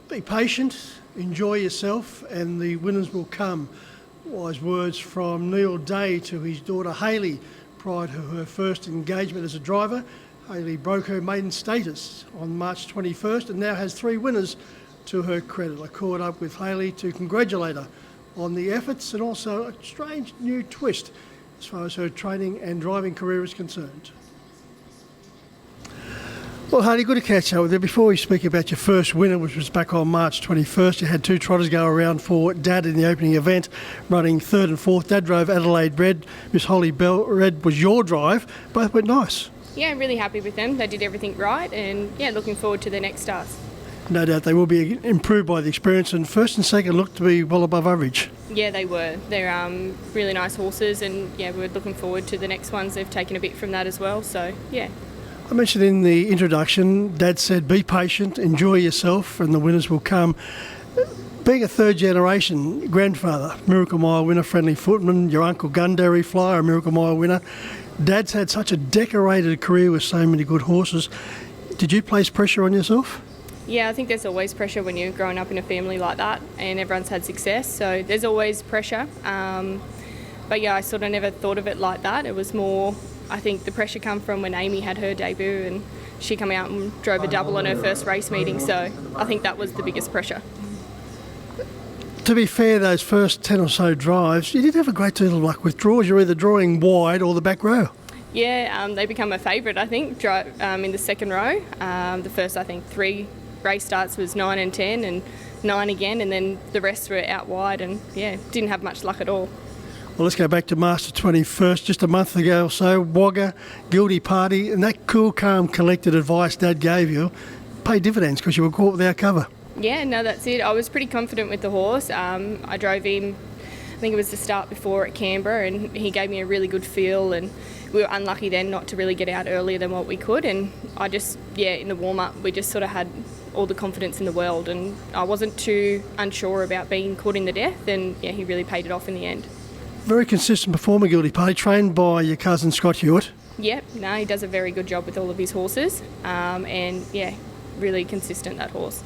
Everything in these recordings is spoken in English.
Be patient, enjoy yourself, and the winners will come. Wise words from Neil Day to his daughter Haylee prior to her first engagement as a driver. Haylee broke her maiden status on March 21st and now has 3 winners to her credit. I caught up with Haylee to congratulate her on the efforts and also a strange new twist as far as her training and driving career is concerned. Well, Haylee, good to catch up with you. Before we speak about your first winner, which was back on March 21st, you had 2 trotters go around for Dad in the opening event, running 3rd and 4th. Dad drove Adelaide Red. Miss Holly Bell Red was your drive. Both went nice. Yeah, I'm really happy with them. They did everything right, and yeah, looking forward to the next starts. No doubt they will be improved by the experience, and first and second looked to be well above average. Yeah, they were. They're really nice horses, and yeah, we're looking forward to the next ones. They've taken a bit from that as well, so yeah. I mentioned in the introduction, Dad said be patient, enjoy yourself, and the winners will come. Being a third generation grandfather, Miracle Mile winner, Friendly Footman, your uncle Gundary Flyer, a Miracle Mile winner, Dad's had such a decorated career with so many good horses. Did you place pressure on yourself? Yeah, I think there's always pressure when you're growing up in a family like that and everyone's had success, so there's always pressure. But yeah, I sort of never thought of it like that. It was more, I think the pressure come from when Amy had her debut and she came out and drove a double on her first race meeting, so I think that was the biggest pressure. To be fair, those first 10 or so drives, you did have a great deal of luck with draws. You're either drawing wide or the back row. Yeah, they become a favourite, I think, in the second row. The first, I think, 3 race starts was 9 and 10 and 9 again, and then the rest were out wide and, yeah, didn't have much luck at all. Well, let's go back to Master 21st, just a month ago or so. Wagga, Guilty Party, and that cool, calm, collected advice Dad gave you paid dividends because you were caught without cover. Yeah, no, that's it. I was pretty confident with the horse. I drove him, I think it was the start before at Canberra, and he gave me a really good feel, and we were unlucky then not to really get out earlier than what we could, and I just, in the warm-up, we just sort of had all the confidence in the world, and I wasn't too unsure about being caught in the death, and yeah, he really paid it off in the end. Very consistent performer, Guilty Party, trained by your cousin Scott Hewitt. Yep, no, he does a very good job with all of his horses, and yeah, really consistent, that horse.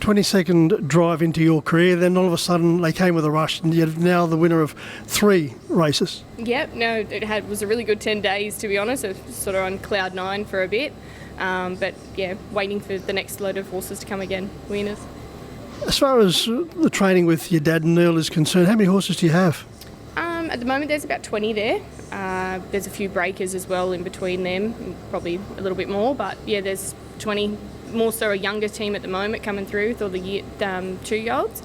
22nd drive into your career, then all of a sudden they came with a rush, and you're now the winner of 3 races. Yep, no, it was a really good 10 days, to be honest. It was sort of on cloud 9 for a bit, but yeah, waiting for the next load of horses to come again, winners. As far as the training with your dad and Neil is concerned, how many horses do you have? At the moment there's about 20 there. There's a few breakers as well in between them, probably a little bit more, but yeah, there's 20, more so a younger team at the moment coming through with all the 2-year-olds,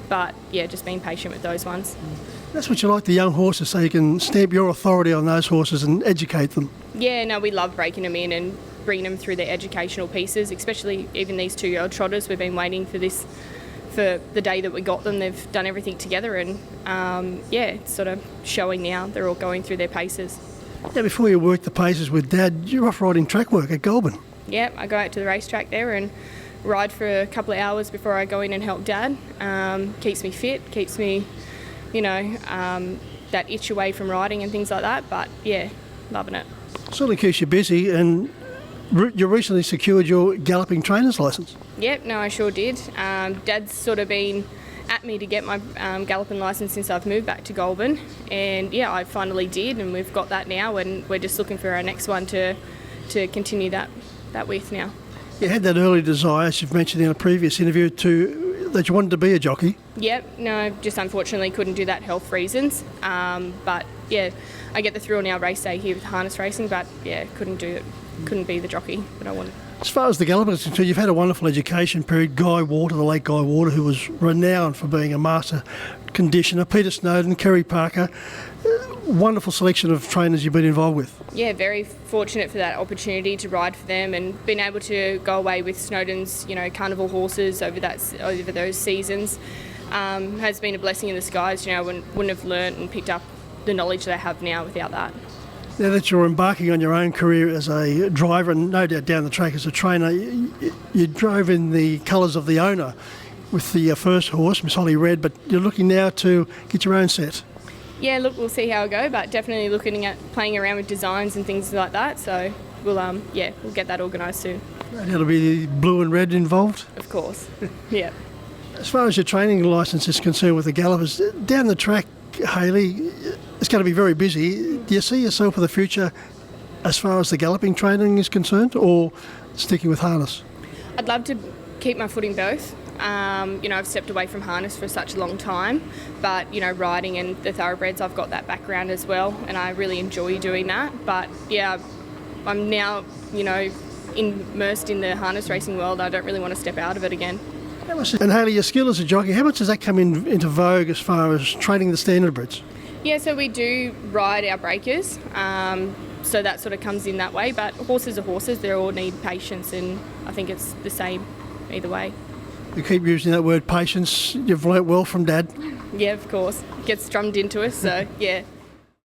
but yeah, just being patient with those ones. That's what you like, the young horses, so you can stamp your authority on those horses and educate them. Yeah, no, we love breaking them in and bringing them through their educational pieces, especially even these 2-year-old trotters. We've been waiting for this for the day that we got them. They've done everything together, and it's sort of showing now. They're all going through their paces. Now, before you work the paces with Dad, you're off riding track work at Goulburn. Yeah, I go out to the racetrack there and ride for a couple of hours before I go in and help Dad. Keeps me fit, keeps me, that itch away from riding and things like that. But yeah, loving it. Certainly keeps you busy, and you recently secured your galloping trainer's licence. Yep, no, I sure did. Dad's sort of been at me to get my galloping licence since I've moved back to Goulburn, and yeah, I finally did, and we've got that now, and we're just looking for our next one to continue that with now. You had that early desire, as you've mentioned in a previous interview, that you wanted to be a jockey. Yep, no, just unfortunately couldn't do that, health reasons. But yeah, I get the thrill now race day here with harness racing, but yeah, couldn't do it. Couldn't be the jockey that I wanted. As far as the galloping is concerned, you've had a wonderful education period. Guy Water, the late Guy Water, who was renowned for being a master conditioner, Peter Snowden, Kerry Parker, wonderful selection of trainers you've been involved with. Yeah, very fortunate for that opportunity to ride for them, and being able to go away with Snowden's, carnival horses over those seasons has been a blessing in disguise. I wouldn't have learnt and picked up the knowledge that I have now without that. Now that you're embarking on your own career as a driver, and no doubt down the track as a trainer, you drove in the colours of the owner with the first horse, Miss Holly Red, but you're looking now to get your own set. Yeah, look, we'll see how I go, but definitely looking at playing around with designs and things like that. So we'll get that organised soon. There'll be blue and red involved. Of course, yeah. As far as your training licence is concerned with the gallopers, down the track, Haylee, it's going to be very busy. Do you see yourself for the future as far as the galloping training is concerned, or sticking with harness? I'd love to keep my foot in both. I've stepped away from harness for such a long time, but, riding and the thoroughbreds, I've got that background as well, and I really enjoy doing that. But, yeah, I'm now, immersed in the harness racing world. I don't really want to step out of it again. And Haylee, your skill as a jockey, how much does that come into vogue as far as training the standardbreds? Yeah, so we do ride our breakers, so that sort of comes in that way. But horses are horses; they all need patience, and I think it's the same either way. You keep using that word patience. You've learnt well from Dad. Yeah, of course, it gets drummed into us. So yeah.